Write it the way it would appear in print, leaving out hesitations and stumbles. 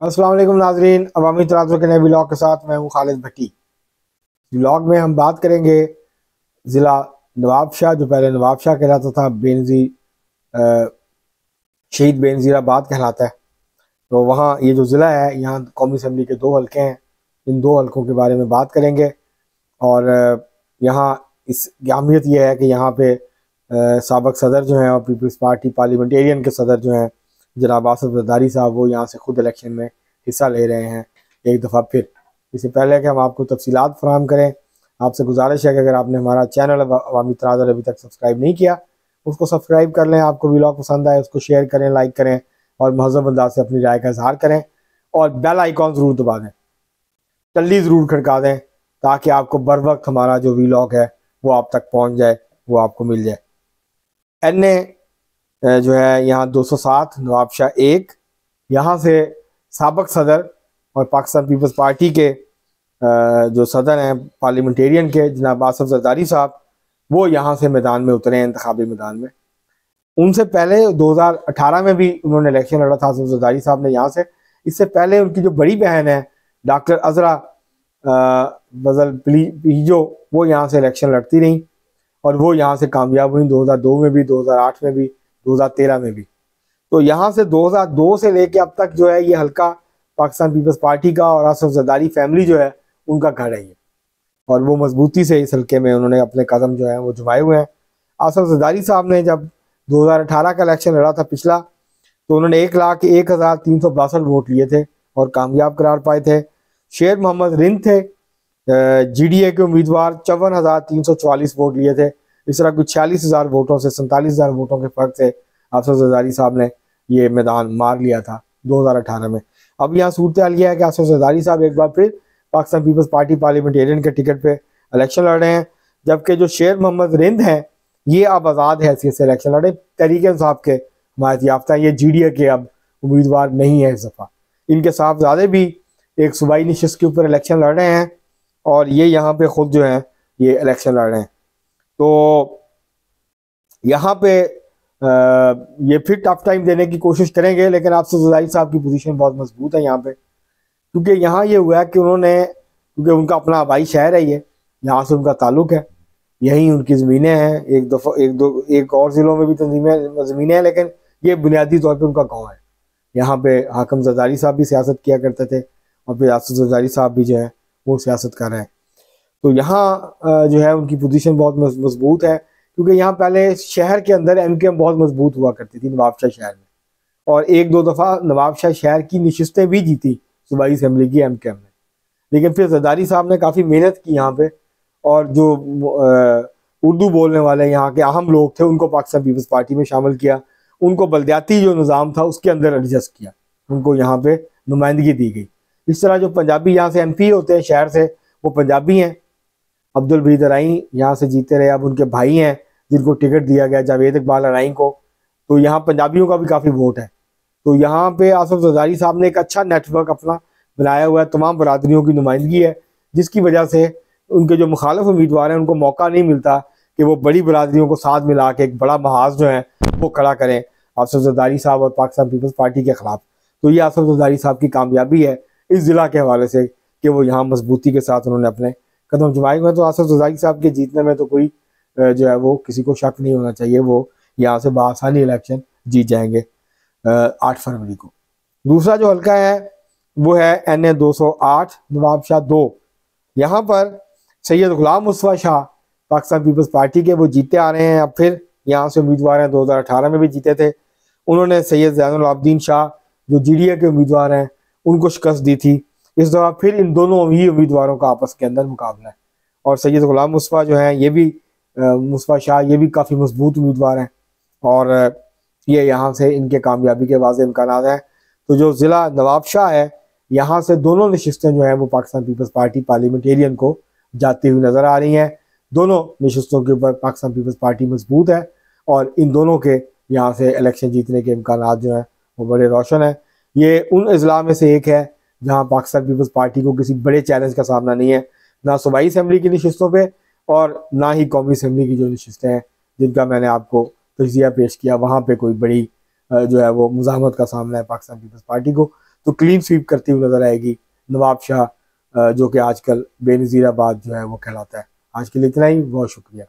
अस्सलाम वालेकुम नाजरीन, अवामी तराजुर के नए व्लॉग के साथ मैं हूँ खालिद भट्टी। व्लॉग में हम बात करेंगे ज़िला नवाबशाह, जो पहले नवाबशाह कहलाता था, बेनज़ीर शहीद बेनज़ीराबाद कहलाता है। तो वहाँ ये जो ज़िला है, यहाँ कौमी असम्बली के 2 हल्के हैं। इन 2 हल्कों के बारे में बात करेंगे। और यहाँ इस अहमियत ये है कि यहाँ पे साबिक़ सदर जो हैं और पीपल्स पार्टी पार्लियामेंटेरियन के सदर जो हैं जनाब आसिफ ज़रदारी साहब, वो यहाँ से खुद इलेक्शन में हिस्सा ले रहे हैं एक दफ़ा फिर। इससे पहले कि हम आपको तफसीलात फराहम करें, आपसे गुजारिश है कि अगर आपने हमारा चैनल अवामी तराजुर अभी तक सब्सक्राइब नहीं किया, उसको सब्सक्राइब कर लें। आपको व्लॉग पसंद आए उसको शेयर करें, लाइक करें और महज़ब अंदाज से अपनी राय का इजहार करें। और बेल आइकॉन ज़रूर दबा दें, टल्ली ज़रूर खड़का दें, ताकि आपको बर वक्त हमारा जो व्लॉग है वो आप तक पहुँच जाए, वो आपको मिल जाए। NA जो है यहाँ 207 नवाबशाह 1, यहाँ से साबिक़ सदर और पाकिस्तान पीपल्स पार्टी के जो सदर हैं पार्लियामेंटेरियन के जनाब आसिफ ज़रदारी साहब, वो यहाँ से मैदान में उतरे हैं, इंतखाबी मैदान में। उनसे पहले 2018 में भी उन्होंने इलेक्शन लड़ा था आसिफ ज़रदारी साहब ने यहाँ से। इससे पहले उनकी जो बड़ी बहन है डॉक्टर अजरा बजल पीजो, वो यहाँ से इलेक्शन लड़ती रहीं और वो यहाँ से कामयाब हुई 2002 में भी, 2008 में भी, 2013 में भी। तो यहाँ से 2002 से लेके अब तक जो है ये हल्का पाकिस्तान पीपल्स पार्टी का और आसिफ ज़रदारी फैमिली जो है उनका घर है ये। और वो मजबूती से इस हल्के में उन्होंने अपने कदम जो है वो जमाए हुए हैं। आसिफ ज़रदारी साहब ने जब 2018 का इलेक्शन लड़ा था पिछला, तो उन्होंने 1,01,362 वोट लिए थे और कामयाब करार पाए थे। शेर मोहम्मद रिंद थे GDA के उम्मीदवार, 54,344 वोट लिए थे। इस तरह कुछ 46,000 वोटों से 47,000 वोटों के फर्क से आसिफ ज़रदारी साहब ने ये मैदान मार लिया था 2018 में। अब यहाँ सूरत हाल यह है कि आसिफ ज़रदारी साहब एक बार फिर पाकिस्तान पीपल्स पार्टी पार्लियामेंटेरियन के टिकट पे इलेक्शन लड़ रहे हैं, जबकि जो शेर मोहम्मद रिंद हैं ये अब आज़ाद हैसियत से इलेक्शन लड़े, तहरीक इंसाफ के हमायत याफ्ता, ये GDA के अब उम्मीदवार नहीं है इस दफ़ा। इनके साहबजादे भी एक सूबाई नशिस्त के ऊपर इलेक्शन लड़ रहे हैं और ये यहाँ पे खुद जो है ये इलेक्शन लड़ रहे हैं। तो यहाँ पे ये फिर टफ टाइम देने की कोशिश करेंगे, लेकिन आसिफ ज़रदारी साहब की पोजीशन बहुत मजबूत है यहाँ पे, क्योंकि यहाँ ये हुआ है कि उन्होंने, क्योंकि उनका अपना आबाई शहर है ये, यहाँ से उनका ताल्लुक़ है, यहीं उनकी ज़मीनें हैं। एक और ज़िलों में भी ज़मीनें हैं, लेकिन ये बुनियादी तौर पर उनका गाँव है। यहाँ पे हाकिम ज़रदारी साहब भी सियासत किया करते थे और फिर आसिफ ज़रदारी साहब भी जो है वो सियासत कर रहे हैं। तो यहाँ जो है उनकी पोजीशन बहुत मजबूत है, क्योंकि यहाँ पहले शहर के अंदर MKM बहुत मजबूत हुआ करती थी नवाबशाह शहर में, और 1-2 दफ़ा नवाबशाह शहर की नशिस्तें भी जीती सूबाई असम्बली की MKM ने। लेकिन फिर ज़रदारी साहब ने काफ़ी मेहनत की यहाँ पे, और जो उर्दू बोलने वाले यहाँ के अहम लोग थे उनको पाकिस्तान पीपल्स पार्टी में शामिल किया, उनको बलदियाती जो निज़ाम था उसके अंदर एडजस्ट किया, उनको यहाँ पे नुमाइंदगी दी गई। इस तरह जो पंजाबी यहाँ से MP होते हैं शहर से, वो पंजाबी हैं। अब्दुल बरीद अराई यहाँ से जीते रहे, अब उनके भाई हैं जिनको टिकट दिया गया जावेद इकबाल अराई को, तो यहाँ पंजाबियों का भी काफ़ी वोट है। तो यहाँ पे आसिफ ज़रदारी साहब ने एक अच्छा नेटवर्क अपना बनाया हुआ है, तमाम बरादरियों की नुमाइंदगी है, जिसकी वजह से उनके जो मुखालिफ उम्मीदवार हैं उनको मौका नहीं मिलता कि वो बड़ी बरादरियों को साथ मिला के एक बड़ा महाज जो है वो खड़ा करें आसिफ ज़रदारी साहब और पाकिस्तान पीपल्स पार्टी के ख़िलाफ़। तो ये आसिफ ज़रदारी साहब की कामयाबी है इस ज़िला के हवाले से कि वो यहाँ मजबूती के साथ उन्होंने अपने कदम जमाए हुए हैं। तो आसिफ ज़रदारी साहब के जीतने में तो कोई जो है वो किसी को शक नहीं होना चाहिए, वो यहाँ से बआसानी इलेक्शन जीत जाएंगे 8 फरवरी को। दूसरा जो हल्का है वो है NA 208 नवाबशाह 2। यहाँ पर सैयद गुलाम मुस्तफ़ा शाह पाकिस्तान पीपल्स पार्टी के वो जीते आ रहे हैं, अब फिर यहाँ से उम्मीदवार हैं, 2018 में भी जीते थे। उन्होंने सैयद ज़ैनुल आबदीन शाह जो GDA के उम्मीदवार हैं उनको शिकस्त दी थी। इस दफ़ा फिर इन दोनों ही उम्मीदवारों का आपस के अंदर मुकाबला है, और सैयद गुलाम मुस्तफ़ा जो हैं ये भी मुस्तफ़ा शाह ये भी काफ़ी मजबूत उम्मीदवार हैं, और ये यहाँ से इनके कामयाबी के वाज़ेह इम्कान हैं। तो जो ज़िला नवाबशाह है यहाँ से दोनों नशिस्तें जो हैं वो पाकिस्तान पीपल्स पार्टी पार्लियामेंटेरियन को जाती हुई नज़र आ रही हैं। दोनों नशिस्तों के ऊपर पाकिस्तान पीपल्स पार्टी मजबूत है, और इन दोनों के यहाँ से इलेक्शन जीतने के इम्कान जो हैं वो बड़े रोशन हैं। ये उन अजला में से एक है जहाँ पाकिस्तान पीपल्स पार्टी को किसी बड़े चैलेंज का सामना नहीं है, ना सूबाई असम्बली की नशिस्तों पर और ना ही कौमी असम्बली की जो नशिस्तें हैं जिनका मैंने आपको तजिया पेश किया, वहाँ पर कोई बड़ी जो है वो मुज़ाहमत का सामना है पाकिस्तान पीपल्स पार्टी को। तो क्लीन स्वीप करती हुई नजर आएगी नवाब शाह, जो कि आजकल बेनज़ीराबाद जो है वो कहलाता है। आज के लिए इतना ही, बहुत शुक्रिया।